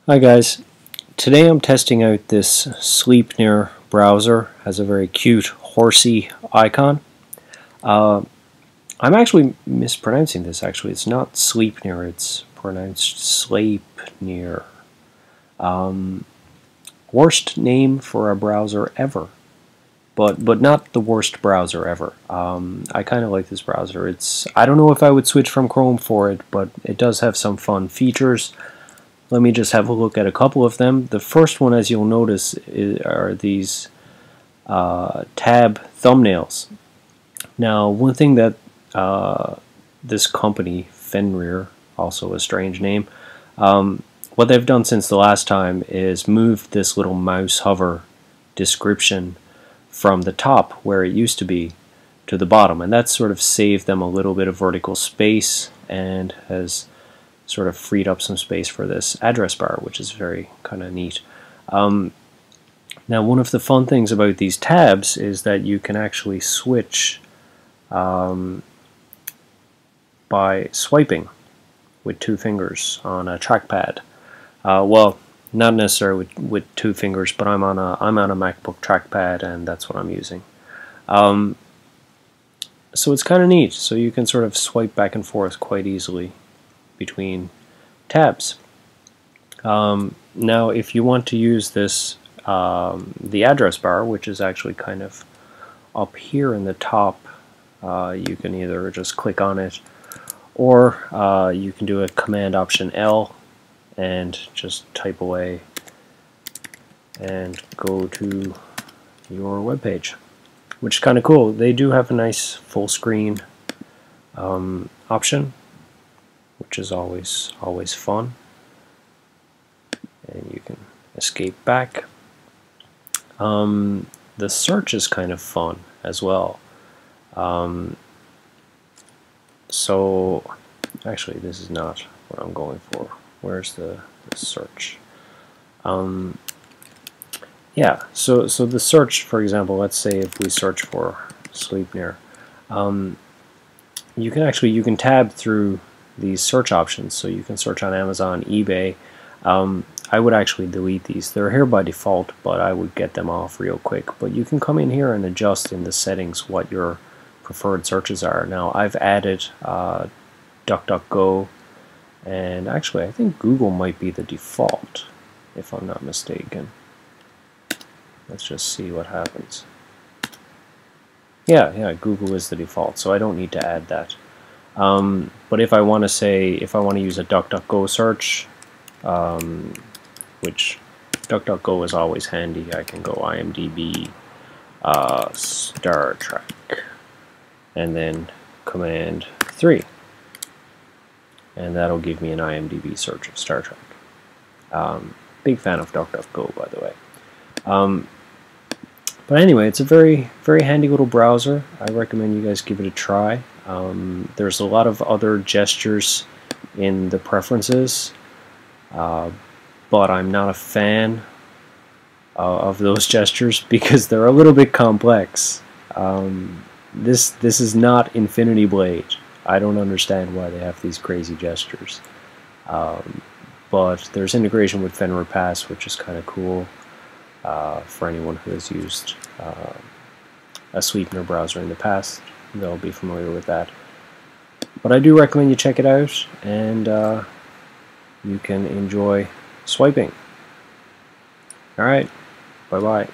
Hi guys, today I'm testing out this Sleipnir browser. Has a very cute horsey icon. I'm actually mispronouncing this actually. It's not Sleipnir, it's pronounced Sleipnir. Worst name for a browser ever, but not the worst browser ever. I kind of like this browser. I don't know if I would switch from Chrome for it, but it does have some fun features. Let me just have a look at a couple of them. The first one, as you'll notice, are these tab thumbnails. Now, one thing that this company, Fenrir, also a strange name, what they've done since the last time is moved this little mouse hover description from the top, where it used to be, to the bottom. And that's sort of saved them a little bit of vertical space and has sort of freed up some space for this address bar, which is very kind of neat. Now, one of the fun things about these tabs is that you can actually switch by swiping with two fingers on a trackpad. Well, not necessarily with two fingers, but I'm on a MacBook trackpad, and that's what I'm using. So it's kind of neat. So you can sort of swipe back and forth quite easily between tabs. Now, if you want to use this, the address bar, which is actually kind of up here in the top, you can either just click on it, or you can do a Command Option L and just type away and go to your web page, which is kind of cool. They do have a nice full screen option, which is always fun, and you can escape back. The search is kind of fun as well. So actually, this is not what I'm going for. Where's the search? Yeah, so the search, for example, let's say if we search for Sleipnir, you can tab through these search options. So you can search on Amazon, eBay. I would actually delete these. They're here by default, but I would get them off real quick. But you can come in here and adjust in the settings what your preferred searches are. Now, I've added DuckDuckGo, and actually I think Google might be the default, if I'm not mistaken. Let's just see what happens. Yeah, Google is the default, so I don't need to add that. But if I want to use a DuckDuckGo search, which DuckDuckGo is always handy, I can go IMDb, Star Trek, and then Command 3, and that'll give me an IMDb search of Star Trek. Big fan of DuckDuckGo, by the way. But anyway, it's a very handy little browser. I recommend you guys give it a try. There's a lot of other gestures in the preferences, but I'm not a fan of those gestures because they're a little bit complex. This is not Infinity Blade. I don't understand why they have these crazy gestures. But there's integration with Fenrir Pass, which is kind of cool for anyone who has used a Sleipnir browser in the past. They'll be familiar with that. But I do recommend you check it out, and you can enjoy swiping. Alright, bye-bye.